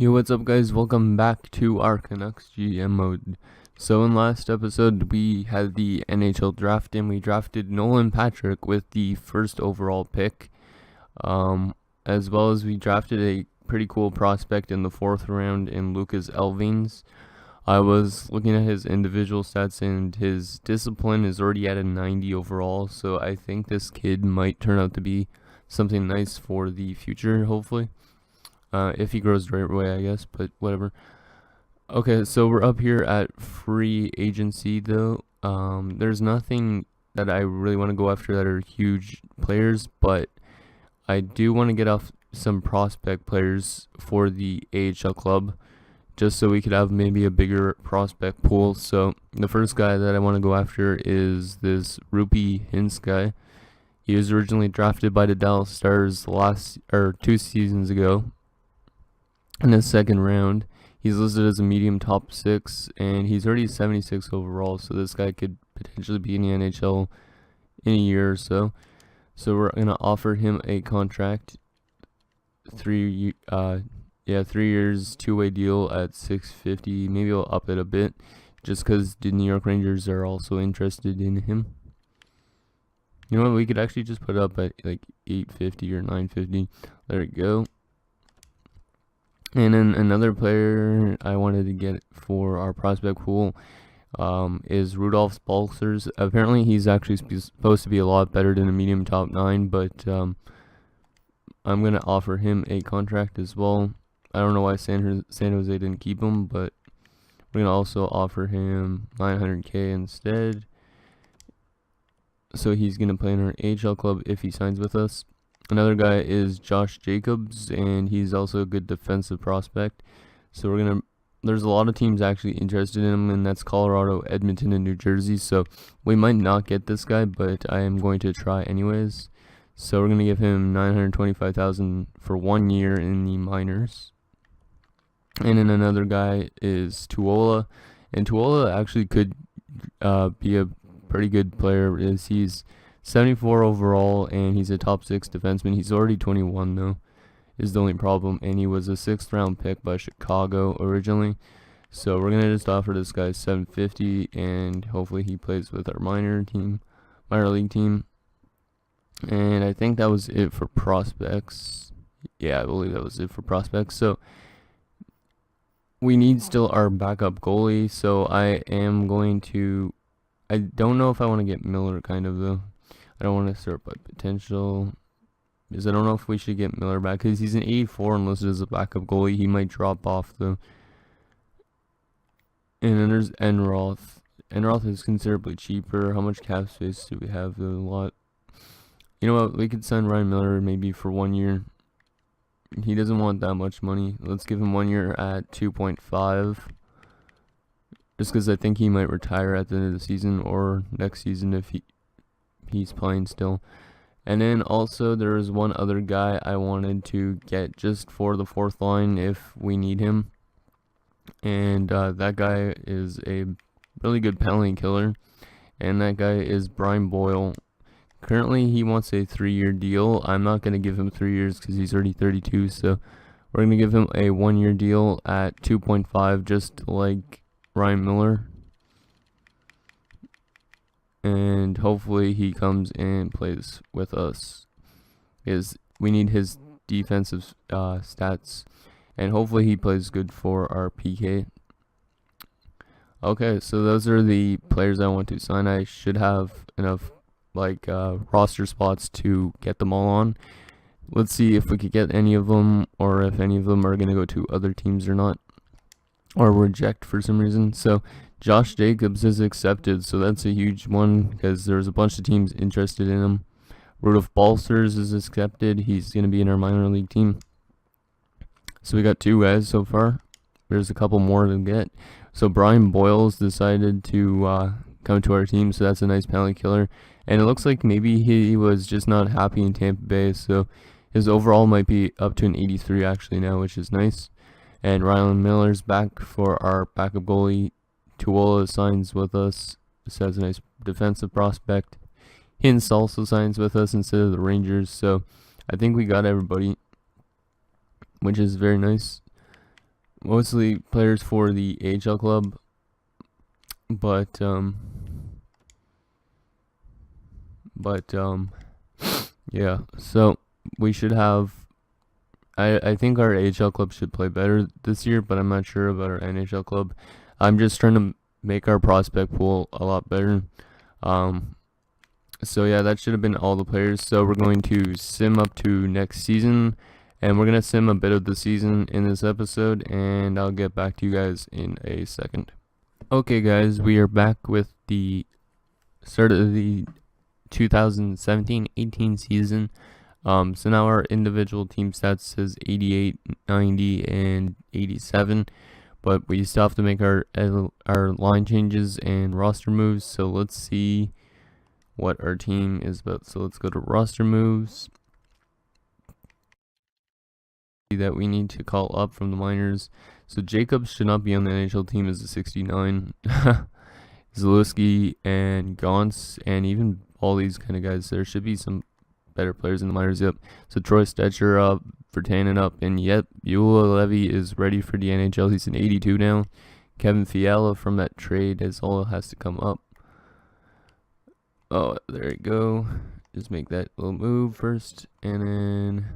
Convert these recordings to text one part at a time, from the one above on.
Yo, what's up, guys? Welcome back to our Canucks GM mode. So in last episode, we had the NHL draft, and we drafted Nolan Patrick with the first overall pick, as well as we drafted a pretty cool prospect in the fourth round in Lucas Elvings. I was looking at his individual stats, and his discipline is already at a 90 overall, so I think this kid might turn out to be something nice for the future, hopefully. If he grows the right way, I guess, but whatever. Okay, so we're up here at free agency, though. There's nothing that I really want to go after that are huge players, but I do want to get off some prospect players for the AHL club, just so we could have maybe a bigger prospect pool. So the first guy that I want to go after is this Rupi Hintz guy. He was originally drafted by the Dallas Stars 2 seasons ago. In the second round, he's listed as a medium top 6, and he's already 76 overall, so this guy could potentially be in the NHL in a year or so. So we're gonna offer him a contract, 3 years, 2-way deal at $650. Maybe I'll up it a bit, just because the New York Rangers are also interested in him. You know what? We could actually just put it up at like $850 or $950. There we go. And then another player I wanted to get for our prospect pool is Rudolph Balcers. Apparently, he's actually supposed to be a lot better than a medium top 9, but I'm going to offer him a contract as well. I don't know why San Jose didn't keep him, but we're going to also offer him $900K instead. So he's going to play in our AHL club if he signs with us. Another guy is Josh Jacobs, and he's also a good defensive prospect. So there's a lot of teams actually interested in him, and that's Colorado, Edmonton, and New Jersey. So we might not get this guy, but I am going to try anyways. So we're going to give him $925,000 for 1 year in the minors. And then another guy is Tuola, and Tuola actually could be a pretty good player. He's 74 overall, and he's a top 6 defenseman. He's already 21 though, is the only problem, and he was a 6th round pick by Chicago originally. So we're gonna just offer this guy $750, and hopefully he plays with our minor league team. And I think that was it for prospects. Yeah, I believe that was it for prospects. So we need still our backup goalie. So I don't know if I want to get Miller kind of though. I don't want to start by potential, because I don't know if we should get Miller back, because he's an 84 and listed as a backup goalie. He might drop off though. And then there's Enroth. Enroth is considerably cheaper. How much cap space do we have though? A lot. You know what? We could sign Ryan Miller maybe for 1 year. He doesn't want that much money. Let's give him 1 year at 2.5. Just because I think he might retire at the end of the season or next season if he's playing still. And then also there is one other guy I wanted to get just for the fourth line if we need him, and that guy is a really good penalty killer, and that guy is Brian Boyle. Currently he wants a 3-year deal. I'm not going to give him 3 years because he's already 32, so we're going to give him a 1-year deal at 2.5, just like Ryan Miller. And hopefully he comes and plays with us, because we need his defensive stats, and hopefully he plays good for our PK. Okay, so those are the players I want to sign. I should have enough roster spots to get them all on. Let's see if we could get any of them, or if any of them are going to go to other teams or not, or reject for some reason. So Josh Jacobs is accepted, so that's a huge one, because there's a bunch of teams interested in him. Rudolph Balcers is accepted. He's going to be in our minor league team. So we got 2 guys so far. There's a couple more to get. So Brian Boyles decided to come to our team, so that's a nice penalty killer. And it looks like maybe he was just not happy in Tampa Bay, so his overall might be up to an 83 actually now, which is nice. And Ryan Miller's back for our backup goalie. Tuola signs with us. This has a nice defensive prospect. Hintz also signs with us instead of the Rangers. So I think we got everybody, which is very nice. mostly players for the AHL club, but yeah. So we should have. I think our AHL club should play better this year, but I'm not sure about our NHL club. I'm just trying to make our prospect pool a lot better. So yeah, that should have been all the players. So we're going to sim up to next season, and we're gonna sim a bit of the season in this episode, and I'll get back to you guys in a second. Okay, guys, we are back with the start of the 2017-18 season. So now our individual team stats says 88, 90, and 87, but we still have to make our line changes and roster moves. So let's see what our team is about. So let's go to roster moves. That we need to call up from the minors. So Jacobs should not be on the NHL team as a 69. Zalewski and Gauntz and even all these kind of guys. There should be some better players in the minors. Yep. So Troy Stetcher up, Vertanen up, and yep, Levy is ready for the NHL. He's an 82 now. Kevin Fiala from that trade is all has to come up. Oh, there you go. Just make that little move first, and then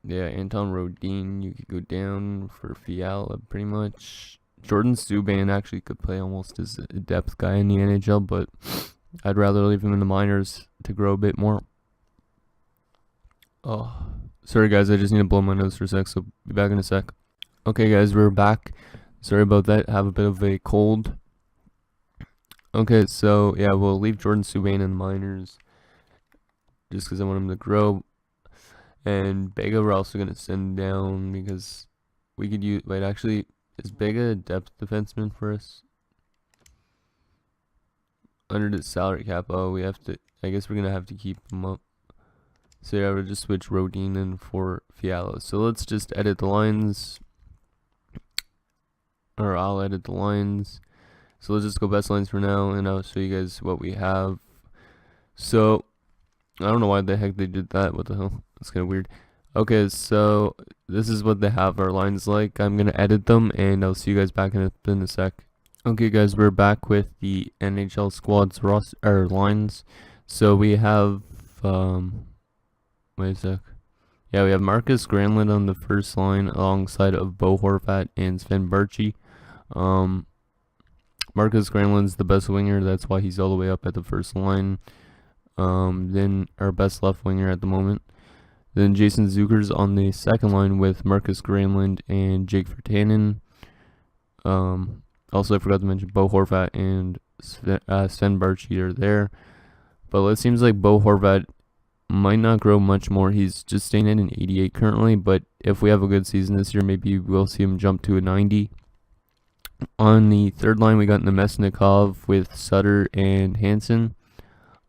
yeah, Anton Rodin, you could go down for Fiala pretty much. Jordan Subban actually could play almost as a depth guy in the NHL, but I'd rather leave him in the minors to grow a bit more. Oh, sorry guys, I just need to blow my nose for a sec, so be back in a sec. Okay guys, we're back. Sorry about that, have a bit of a cold. Okay, so yeah, we'll leave Jordan Subban in the minors just because I want him to grow. And Bega we're also going to send down because we could use, wait, actually, is Bega a depth defenseman for us? Under the salary cap, oh, we have to, I guess we're going to have to keep him up. So yeah, we'll just switch Rodin in for Fiala. So let's just edit the lines. Or I'll edit the lines. So let's just go best lines for now, and I'll show you guys what we have. So, I don't know why the heck they did that. What the hell? That's kind of weird. Okay, so this is what they have our lines like. I'm going to edit them, and I'll see you guys back in a sec. Okay, guys, we're back with the NHL squad's lines. So we have, wait a sec. Yeah, we have Marcus Granlund on the first line alongside of Bo Horvat and Sven Barchi. Marcus Granlund's the best winger. That's why he's all the way up at the first line. Then our best left winger at the moment. Then Jason Zucker's on the second line with Marcus Granlund and Jake Vertanen. Also, I forgot to mention Bo Horvat and Sven Barchi are there. But it seems like Bo Horvat might not grow much more. He's just staying at an 88 currently. But if we have a good season this year, maybe we'll see him jump to a 90. On the third line, we got Nemesnikov with Sutter and Hansen.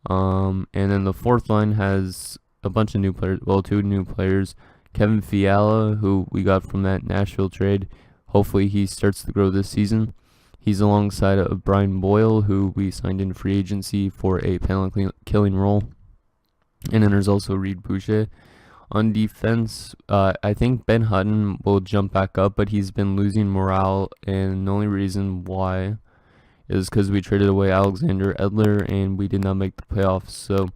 And then the fourth line has a bunch of new players. Well, 2 new players. Kevin Fiala, who we got from that Nashville trade. Hopefully he starts to grow this season. He's alongside of Brian Boyle, who we signed in free agency for a penalty killing role. And then there's also Reed Boucher. On defense, I think Ben Hutton will jump back up, but he's been losing morale, and the only reason why is because we traded away Alexander Edler, and we did not make the playoffs. So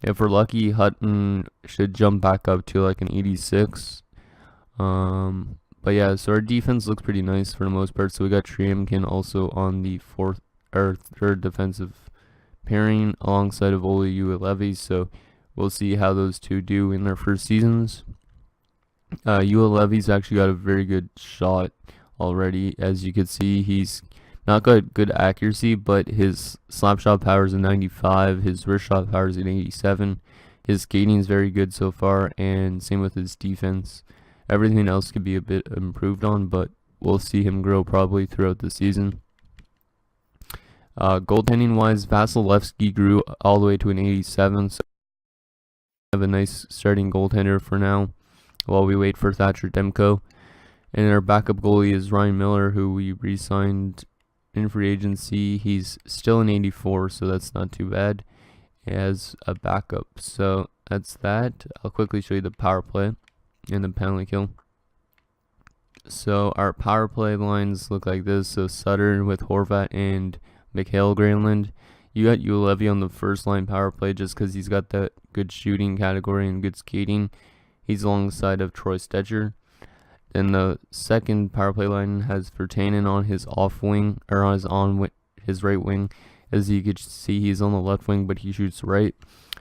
if we're lucky, Hutton should jump back up to like an 86. But yeah, so our defense looks pretty nice for the most part. So we got Triamkin also on the third defensive pairing alongside of Olli Levy. So we'll see how those two do in their first seasons. Levy's actually got a very good shot already. As you can see, he's not got good accuracy, but his slap shot power is a 95. His wrist shot power is an 87. His skating is very good so far, and same with his defense. Everything else could be a bit improved on, but we'll see him grow probably throughout the season. Goaltending wise, Vasilevsky grew all the way to an 87. So have a nice starting goaltender for now while we wait for Thatcher Demko. And our backup goalie is Ryan Miller, who we re-signed in free agency. He's still an 84, so that's not too bad as a backup. So that's that. I'll quickly show you the power play and the penalty kill. So our power play lines look like this. So Sutter with Horvat and Mikhail Granlund. You got Ulevi on the first line power play just because he's got that good shooting category and good skating. He's alongside of Troy Stetcher. Then the second power play line has Virtanen on his off wing, or on his right wing. As you could see, he's on the left wing, but he shoots right.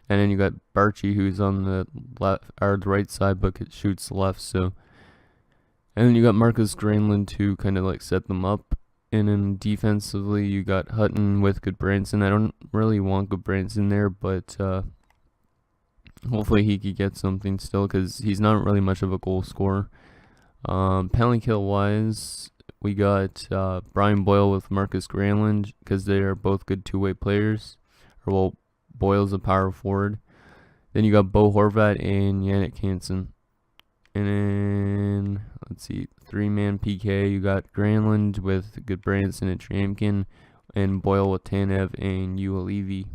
And then you got Barchi, who's on the left or the right side, but shoots left. So, and then you got Marcus Granlund to kind of like set them up. And then defensively, you got Hutton with Goodbranson. I don't really want Goodbranson there, but hopefully he could get something still because he's not really much of a goal scorer. Penalty kill wise, we got Brian Boyle with Marcus Granlund because they are both good two-way players. Or well, Boyle's a power forward. Then you got Bo Horvat and Yannick Hansen. And then, let's see, 3-man PK. You got Granlund with Goodbranson and Tramkin, and Boyle with Tanev and Ulevi.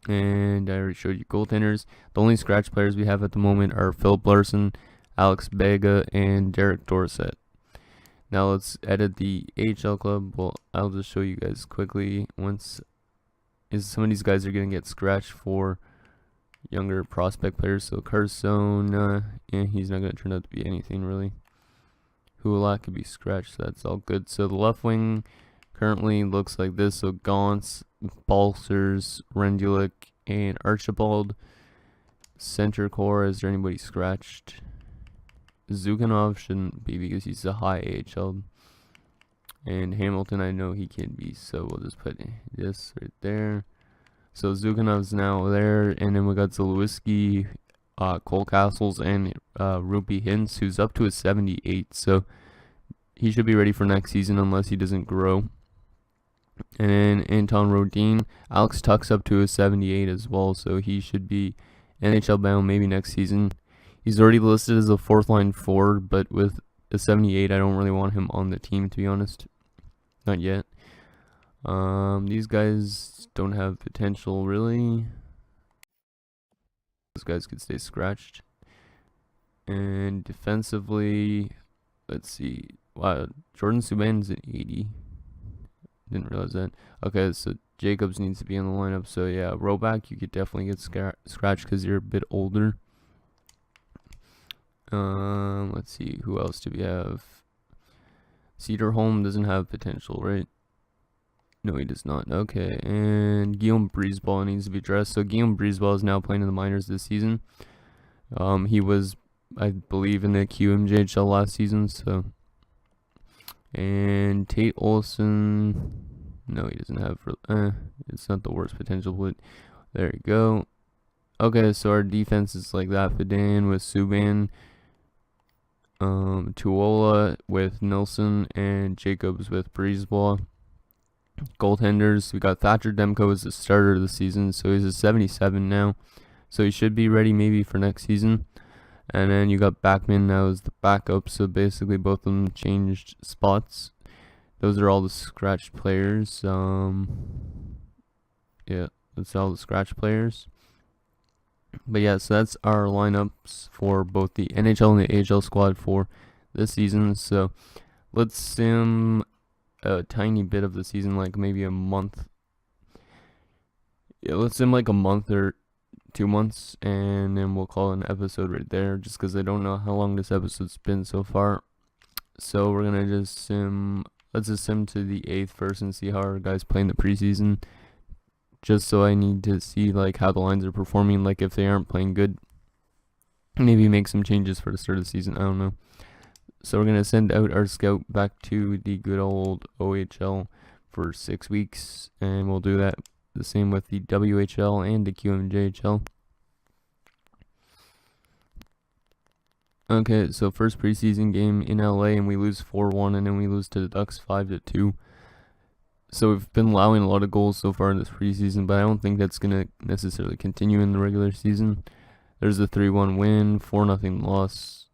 And I already showed you goaltenders. The only scratch players we have at the moment are Philip Larson, Alex Bega, and Derek Dorsett. Now let's edit the AHL club. Well, I'll just show you guys quickly. Some of these guys are going to get scratched for younger prospect players. So Carson, he's not going to turn out to be anything really. Hulak could be scratched, so that's all good. So the left wing currently looks like this. So Gauntz, Balsers, Rendulic, and Archibald. Center core, is there anybody scratched? Zhuganov shouldn't be because he's a high AHL. And Hamilton, I know he can be, so we'll just put this right there. So Zhuganov's now there, and then we got Zalewski, Cole Castles, and Rupi Hintz, who's up to a 78, so he should be ready for next season unless he doesn't grow. And then Anton Rodin, Alex Tuck's up to a 78 as well, so he should be NHL bound maybe next season. He's already listed as a fourth line forward, but with a 78, I don't really want him on the team, to be honest. Not yet. These guys don't have potential really. Those guys could stay scratched. And defensively, let's see. Wow, Jordan Subban's at 80. Didn't realize that. Okay, so Jacobs needs to be in the lineup. So yeah, Roback, you could definitely get scratched because you're a bit older. Let's see, who else do we have? Cedarholm doesn't have potential, right? No, he does not. Okay, and Guillaume Brisebois needs to be dressed. So Guillaume Brisebois is now playing in the minors this season. He was, I believe, in the QMJHL last season. So, and Tate Olson, no, he doesn't have. It's not the worst potential, but there you go. Okay, so our defense is like that. Fidan with Subban, Tuola with Nilsson, and Jacobs with Brisebois. Goaltenders, we got Thatcher Demko as the starter of the season, so he's a 77 now, so he should be ready maybe for next season. And then you got Backman now as the backup, so basically both of them changed spots. Those are all the scratch players. Yeah, that's all the scratch players. But yeah, so that's our lineups for both the NHL and the AHL squad for this season. So let's sim a tiny bit of the season, like maybe a month. Yeah, let's sim like a month or 2 months, and then we'll call it an episode right there, just because I don't know how long this episode's been so far. So we're gonna just sim. Let's just sim to the 8th first and see how our guys play in the preseason. Just so I need to see like how the lines are performing. Like if they aren't playing good, maybe make some changes for the start of the season. I don't know. So we're going to send out our scout back to the good old OHL for 6 weeks. And we'll do that the same with the WHL and the QMJHL. Okay, so first preseason game in LA, and we lose 4-1, and then we lose to the Ducks 5-2. So we've been allowing a lot of goals so far in this preseason, but I don't think that's going to necessarily continue in the regular season. There's a 3-1 win, 4-0 loss.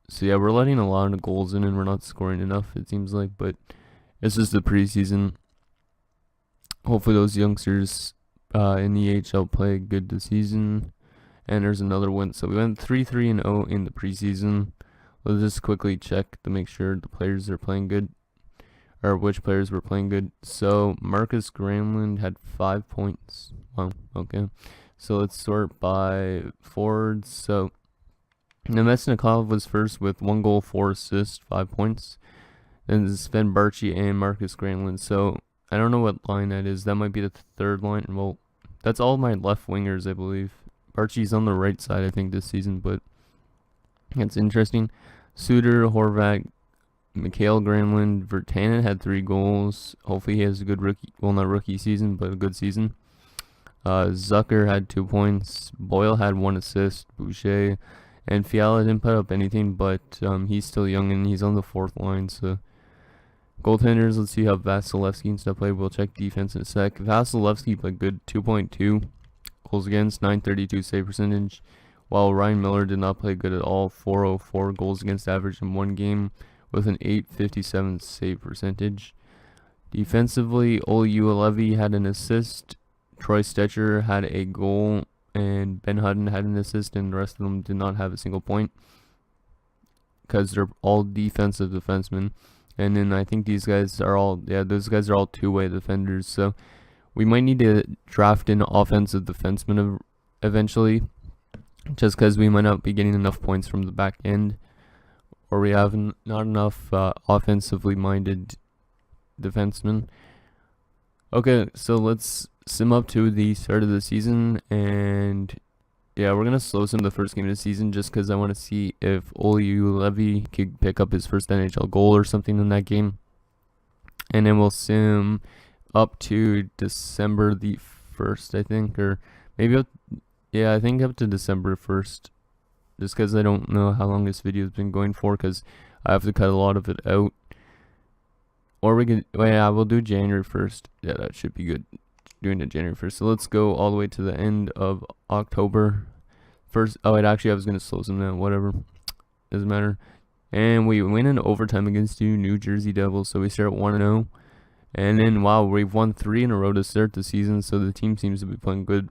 So yeah, we're letting a lot of goals in and we're not scoring enough, it seems like, but it's just the preseason. Hopefully those youngsters in the AHL play good this season. And there's another win. So we went 3-3-0 in the preseason. Let's just quickly check to make sure the players are playing good, or which players were playing good. So Marcus Granlund had 5 points. Wow, okay. So let's sort by forwards. So Nemesnikov was first with 1 goal, 4 assists, 5 points. Then Sven Barchi and Marcus Granlund. So I don't know what line that is. That might be the third line. Well, that's all my left wingers, I believe. Barchi's on the right side, I think, this season, but it's interesting. Suter, Horvat, Mikhail Granlund, Virtanen had 3 goals. Hopefully he has a good rookie, well, not rookie season, but a good season. Zucker had 2 points. Boyle had 1 assist. Boucher and Fiala didn't put up anything, but he's still young and he's on the 4th line. So goaltenders, let's see how Vasilevsky and stuff played. We'll check defense in a sec. Vasilevsky played good, 2.2 goals against, 932 save percentage, while Ryan Miller did not play good at all. 404 goals against average in 1 game with an 857 save percentage. Defensively, Olli Juolevi had an assist, Troy Stecher had a goal, and Ben Hutton had an assist, and the rest of them did not have a single point because they're all defensive defensemen. And then I think these guys are all, those guys are all two-way defenders. So we might need to draft an offensive defenseman eventually, just because we might not be getting enough points from the back end, or we have not enough offensively minded defensemen. Okay, so let's sim up to the start of the season, and yeah, we're gonna slow sim the first game of the season just because I want to see if Olli Juolevi could pick up his first NHL goal or something in that game, and then we'll sim up to December the 1st, I think, or maybe yeah, I think up to December 1st, just because I don't know how long this video has been going for, because I have to cut a lot of it out. Or we could, well, yeah, we'll do January 1st. Yeah, that should be good, doing it January 1st. So let's go all the way to the end of October 1st. Oh, wait, actually, I was going to slow some down, whatever, doesn't matter. And we win in overtime against the New Jersey Devils, so we start 1-0. And then, wow, we've won 3 in a row to start the season, so the team seems to be playing good.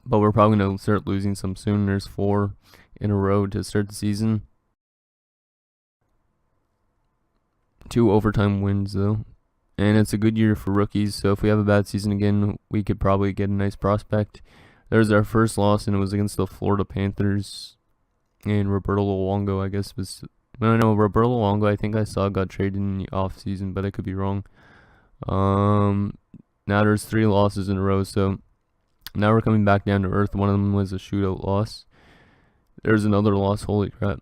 But we're probably going to start losing some soon. There's 4 in a row to start the season. 2 overtime wins, though. And it's a good year for rookies, so if we have a bad season again, we could probably get a nice prospect. There's our first loss, and it was against the Florida Panthers. And Roberto Luongo, I guess, was... No, Roberto Luongo, I think I saw got traded in the offseason, but I could be wrong. Now there's 3 losses in a row, so now we're coming back down to earth. One of them was a shootout loss. There's another loss, holy crap.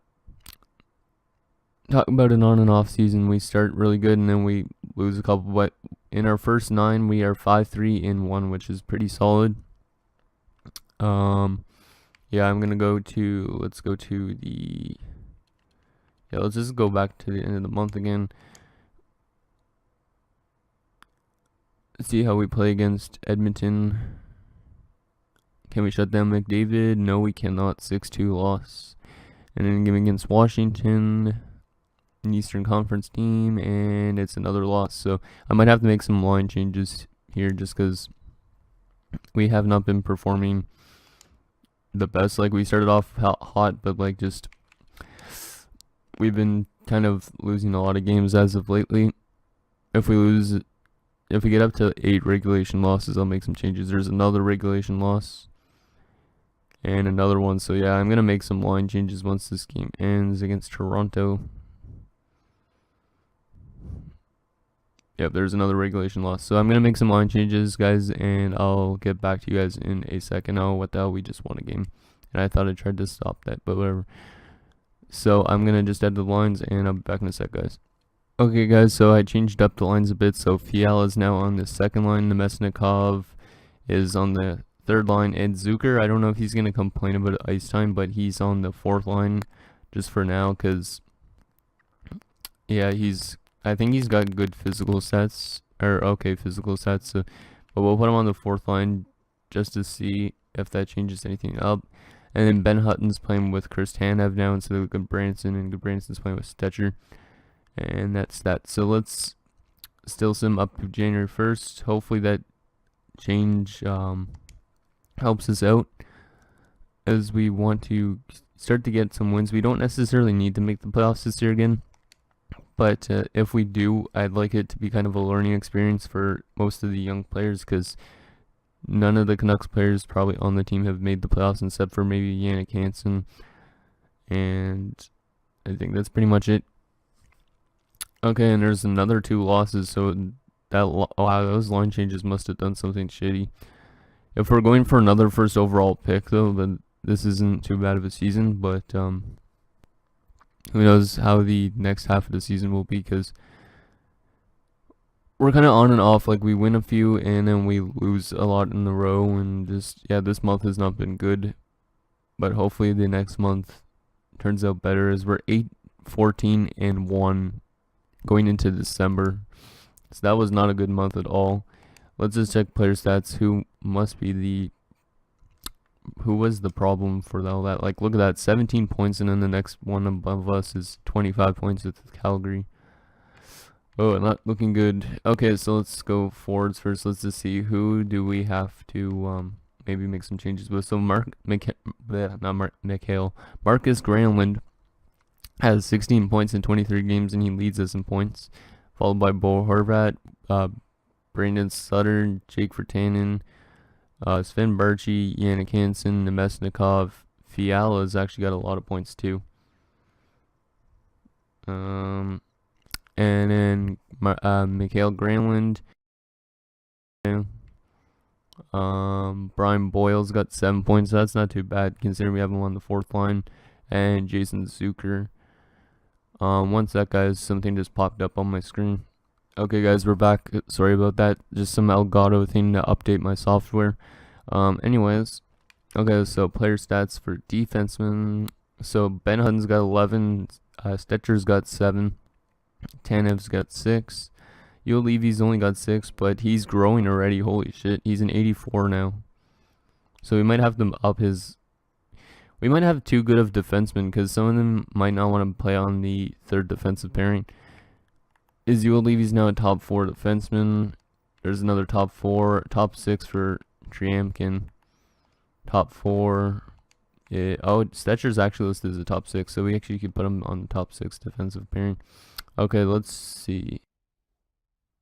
Talk about an on and off season. We start really good and then we lose a couple, but in our first 9 we are 5-3-1, which is pretty solid. Yeah, I'm gonna go to, let's just go back to the end of the month again. Let's see how we play against Edmonton. Can we shut down McDavid? No, we cannot. 6-2 loss. And then game against Washington, an Eastern Conference team, and it's another loss. So I might have to make some line changes here just because we have not been performing the best. Like, we started off hot, but like just we've been kind of losing a lot of games as of lately. If we get up to 8 regulation losses, I'll make some changes. There's another regulation loss and another one. So yeah, I'm gonna make some line changes once this game ends against Toronto. Yep, there's another regulation loss. So I'm gonna make some line changes, guys, and I'll get back to you guys in a second. Oh, what the hell? We just won a game, and I thought I tried to stop that, but whatever. So I'm gonna just add the lines, and I'll be back in a sec, guys. Okay, guys, so I changed up the lines a bit. So Fiala is now on the 2nd line. Nemesnikov is on the 3rd line, and Zucker, I don't know if he's going to complain about ice time, but he's on the 4th line just for now because, yeah, I think he's got good physical stats, or okay physical stats, so, but we'll put him on the 4th line just to see if that changes anything up. And then Ben Hutton's playing with Chris Tanev now instead of Goodbranson, and Goodbranson's playing with Stecher. And that's that. So let's still sim up to January 1st. Hopefully that change helps us out, as we want to start to get some wins. We don't necessarily need to make the playoffs this year again, but if we do, I'd like it to be kind of a learning experience for most of the young players, because none of the Canucks players probably on the team have made the playoffs except for maybe Yannick Hansen, and I think that's pretty much it. Okay, and there's another 2 losses, so wow, those line changes must have done something shitty. If we're going for another first overall pick, though, then this isn't too bad of a season, but who knows how the next half of the season will be, because we're kind of on and off. Like, we win a few and then we lose a lot in a row, and this month has not been good, but hopefully the next month turns out better, as we're 8-14-1 going into December. So that was not a good month at all. Let's just check player stats. Who was the problem for all that? Like, look at that, 17 points, and then the next one above us is 25 points with Calgary. Oh, not looking good. Okay, so let's go forwards first. Let's just see, who do we have to maybe make some changes with. So Marcus Granlund has 16 points in 23 games, and he leads us in points, followed by Bo Horvat, Brandon Sutter, Jake Virtanen, Sven Barchi, Yannick Hansen, Nemesnikov. Fiala's actually got a lot of points too. And then Mikael Granlund. Brian Boyle's got 7 points. So that's not too bad considering we have him on the 4th line. And Jason Zucker. Once that, guys, something just popped up on my screen. Okay, guys, we're back. Sorry about that. Just some Elgato thing to update my software. Anyways, okay, so player stats for defensemen. So Ben Hutton's got 11. Stetcher's got 7. Tanev's got 6. Levy's only got 6, but he's growing already. Holy shit, he's an 84 now. So we might have to up his. We might have too good of defensemen, because some of them might not want to play on the 3rd defensive pairing. Is Levy's now a top 4 defenseman? There's another top 6 for Triamkin. Top 4. Yeah, oh, Stetcher's actually listed as a top 6, so we actually could put him on the top 6 defensive pairing. Okay, let's see.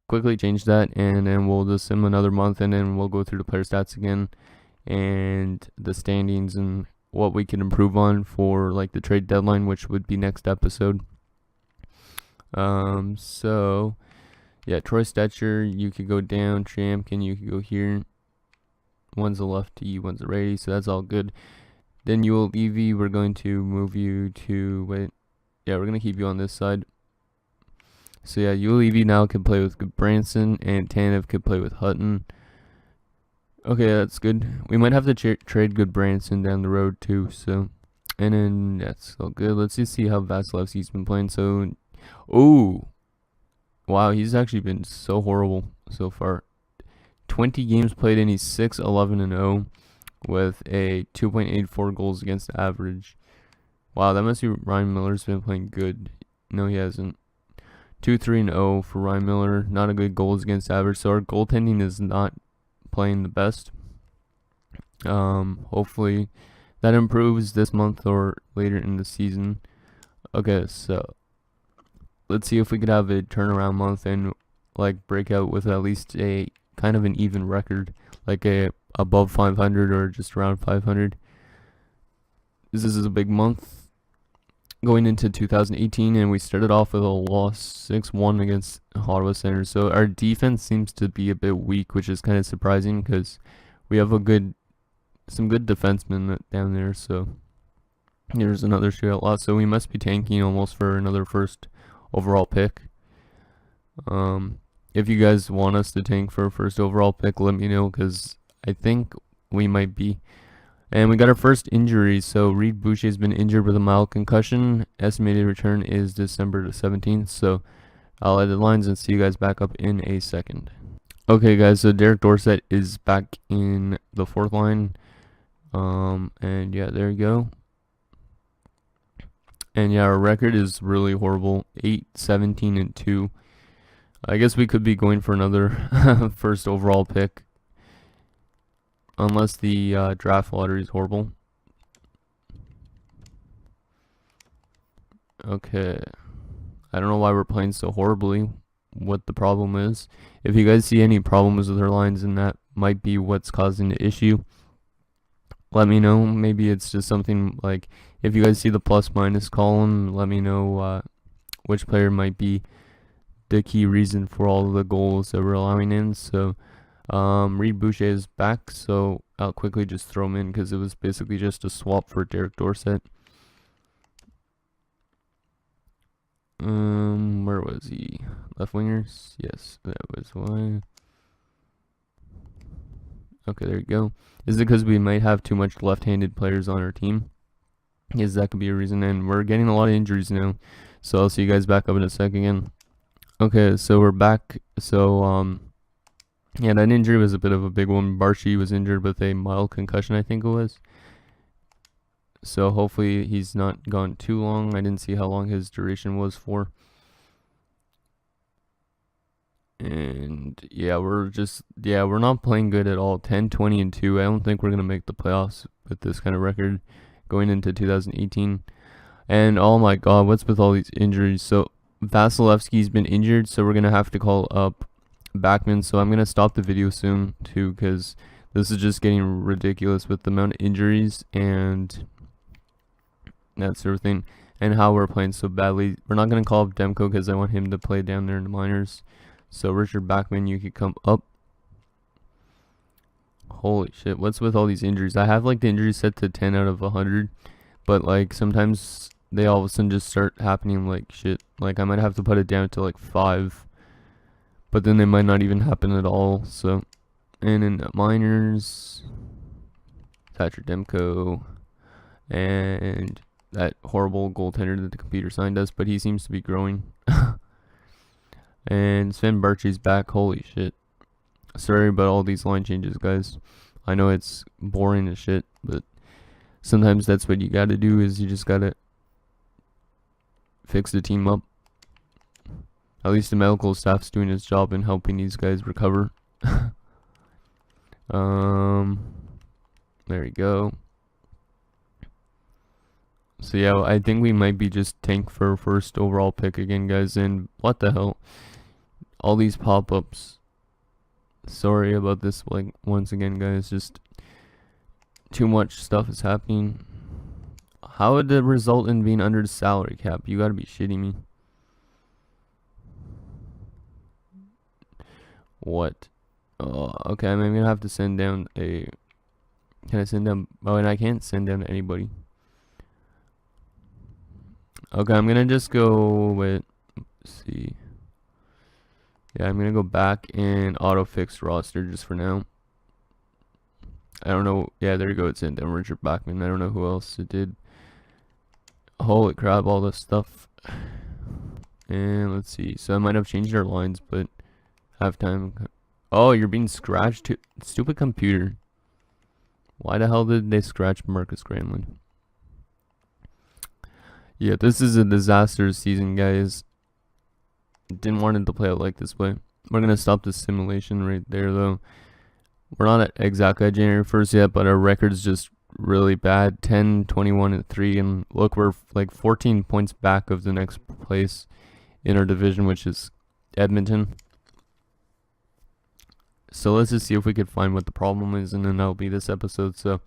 Quickly change that, and then we'll just sim another month, and then we'll go through the player stats again, and the standings, and what we can improve on for like the trade deadline, which would be next episode. So yeah, Troy Stetcher, you could go down. Triamkin, you could go here. One's a lefty, one's a righty, so that's all good. Then Levy, we're going to move you to we're gonna keep you on this side. So yeah, Levy now can play with Branson, and Tanev could play with Hutton. Okay, that's good. We might have to trade Branson down the road too. So, and then that's all good. Let's just see how Vasilevsky's been playing. So, oh, wow, he's actually been so horrible so far. 20 games played, and he's 6-11-0 with a 2.84 goals against average. Wow, that must be Ryan Miller's been playing good. No, he hasn't. 2-3-0 for Ryan Miller. Not a good goals against average. So our goaltending is not playing the best. Hopefully that improves this month or later in the season. Okay, so let's see if we could have a turnaround month and like break out with at least a kind of an even record, like a above 500 or just around 500. This is a big month going into 2018, and we started off with a loss 6-1 against Ottawa Senators. So our defense seems to be a bit weak, which is kind of surprising because we have some good defensemen down there. So there's another shootout loss. So we must be tanking almost for another first overall pick. If you guys want us to tank for a first overall pick, let me know, because I think we might be. And we got our first injury. So Reed Boucher's been injured with a mild concussion. Estimated return is December the 17th. So I'll edit lines and see you guys back up in a second. Okay, guys. So Derek Dorsett is back in the 4th line. And yeah, there you go. And yeah, our record is really horrible. 8-17-2. I guess we could be going for another first overall pick, unless the draft lottery is horrible. Okay. I don't know why we're playing so horribly. What the problem is. If you guys see any problems with our lines, and that might be what's causing the issue, let me know. Maybe it's just something like, if you guys see the plus minus column, let me know which player might be the key reason for all of the goals that we're allowing in. So Reed Boucher is back, so I'll quickly just throw him in because it was basically just a swap for Derek Dorsett. Where was he? Left wingers? Yes, that was one. Okay, there you go. Is it because we might have too much left-handed players on our team? Yes, that could be a reason, and we're getting a lot of injuries now. So I'll see you guys back up in a second again. Okay, so we're back. So, yeah, that injury was a bit of a big one. Barchi was injured with a mild concussion, I think it was. So hopefully he's not gone too long. I didn't see how long his duration was for. And yeah, we're not playing good at all. 10, 20, and 2. I don't think we're going to make the playoffs with this kind of record going into 2018. And oh my god, what's with all these injuries? So Vasilevsky's been injured, so we're going to have to call up Backman. So I'm going to stop the video soon too, because this is just getting ridiculous with the amount of injuries and that sort of thing, and how we're playing so badly. We're not going to call up Demko because I want him to play down there in the minors. So Richard Backman, you could come up. Holy shit, what's with all these injuries? I have like the injuries set to 10 out of 100, but like sometimes they all of a sudden just start happening like shit. Like I might have to put it down to like 5, but then they might not even happen at all. So, and in the minors, Thatcher Demko, and that horrible goaltender that the computer signed us, but he seems to be growing. And Sven Barchi's back. Holy shit. Sorry about all these line changes, guys. I know it's boring as shit, but sometimes that's what you gotta do, is you just gotta fix the team up. At least the medical staff's doing its job in helping these guys recover. There you go. So yeah, I think we might be just tank for first overall pick again, guys. And what the hell? All these pop-ups. Sorry about this, like, once again, guys. Just too much stuff is happening. How would it result in being under the salary cap? You gotta be shitting me. What? Okay, I'm gonna have to send down a... Can I send down... Oh, and I can't send down to anybody. Okay, I'm gonna just go with... Let's see. Yeah, I'm gonna go back and auto fix roster just for now. I don't know. Yeah, there you go. It's sent down Richard Backman. I don't know who else it did. Holy crap, all this stuff. And let's see. So I might have changed our lines, but halftime. Oh, you're being scratched too. Stupid computer. Why the hell did they scratch Marcus Granlund? Yeah, this is a disaster season, guys. Didn't want it to play out like this way. We're gonna stop the simulation right there, though. We're not at exactly at January 1st yet, but our record's just really bad. 10, 21, and 3, and look, we're like 14 points back of the next place in our division, which is Edmonton. So let's just see if we could find what the problem is, and then that'll be this episode. So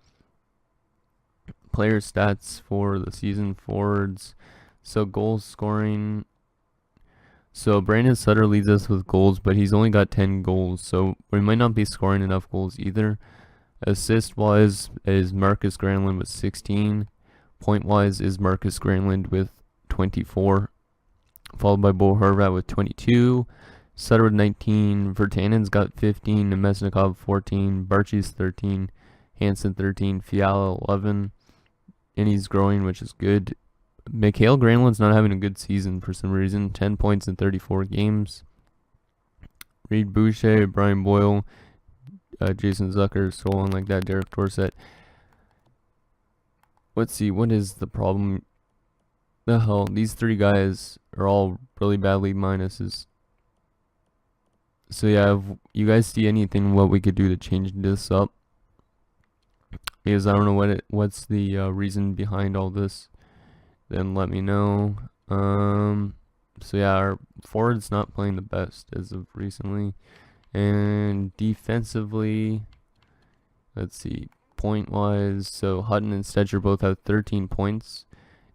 player stats for the season, forwards. So goals scoring. So Brandon Sutter leads us with goals, but he's only got 10 goals, so we might not be scoring enough goals either. Assist-wise is Marcus Granlund with 16. Point-wise is Marcus Granlund with 24, followed by Bo Horvat with 22. Sutter with 19. Virtanen's got 15. Nemesnikov 14. Barchi's 13. Hansen 13. Fiala 11. And he's growing, which is good. Mikhail Granlund's not having a good season for some reason. 10 points in 34 games. Reed Boucher, Brian Boyle, Jason Zucker, so on like that. Derek Dorsett. Let's see, what is the problem? The hell, these 3 guys are all really badly minuses. So yeah, if you guys see anything what we could do to change this up, because I don't know what's the reason behind all this, then let me know. So yeah, our forward's not playing the best as of recently. And defensively, let's see, point-wise, so Hutton and Stetcher both have 13 points.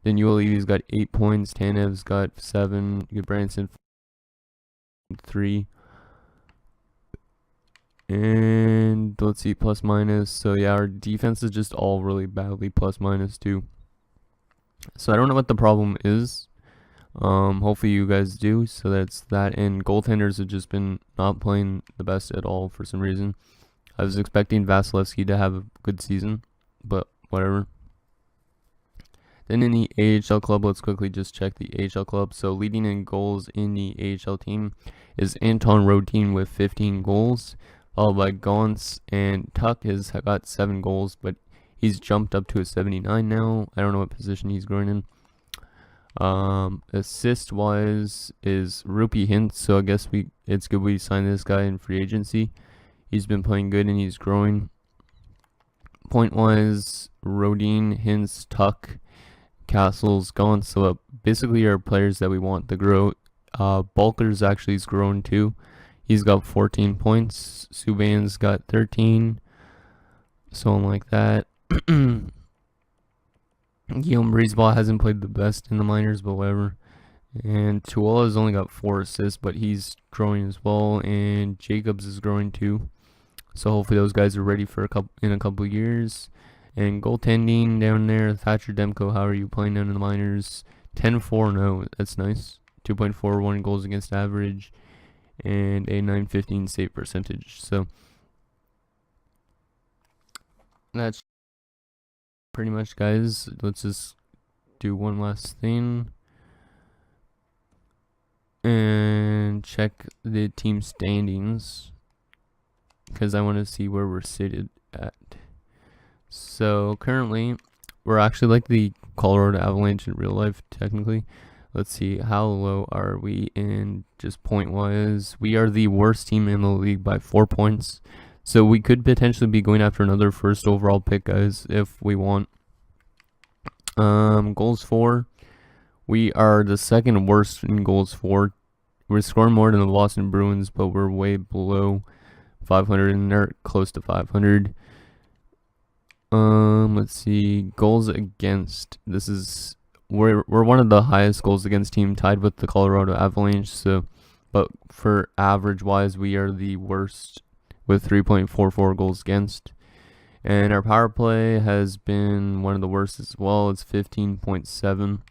Then Ulevi's got 8 points, Tanev's got 7, Branson 3. And let's see, plus minus. So yeah, our defense is just all really badly plus minus too. So I don't know what the problem is. Hopefully you guys do. So that's that. And goaltenders have just been not playing the best at all for some reason. I was expecting Vasilevsky to have a good season, but whatever. Then in the AHL club, let's quickly just check the AHL club. So leading in goals in the AHL team is Anton Rodin with 15 goals, followed by Gauntz, and Tuck has got 7 goals, but he's jumped up to a 79 now. I don't know what position he's growing in. Assist wise is Rupee Hintz, so I guess it's good we signed this guy in free agency. He's been playing good and he's growing. Point wise, Rodin, Hintz, Tuck, Castles, Gauntz, so basically our players that we want to grow. Bulker's actually has grown too. He's got 14 points. Subban's got 13. Something like that. Guillaume Brisebois hasn't played the best in the minors, but whatever. And Tuola's only got 4 assists, but he's growing as well. And Jacobs is growing too. So hopefully those guys are ready for in a couple of years. And goaltending down there, Thatcher Demko, how are you playing down in the minors? 10-4-0, that's nice. 2.41 goals against average and a .915 save percentage. So that's pretty much, guys. Let's just do one last thing and check the team standings, because I want to see where we're seated at. So currently we're actually like the Colorado Avalanche in real life, technically. Let's see, how low are we in just point wise? We are the worst team in the league by 4 points. So we could potentially be going after another first overall pick, guys, if we want. Goals for, we are the second worst in goals for. We're scoring more than the Boston Bruins, but we're way below 500 and they're close to 500. Let's see, goals against. This is we're one of the highest goals against team, tied with the Colorado Avalanche. So, but for average wise, we are the worst with 3.44 goals against. And our power play has been one of the worst as well. It's 15.7.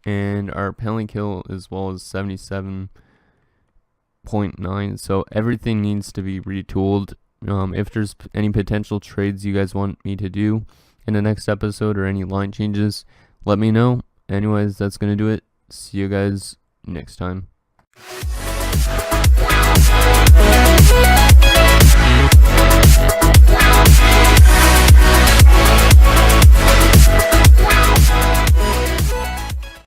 And our penalty kill as well is 77.9. So everything needs to be retooled. If there's any potential trades you guys want me to do in the next episode or any line changes, let me know. Anyways, that's going to do it. See you guys next time.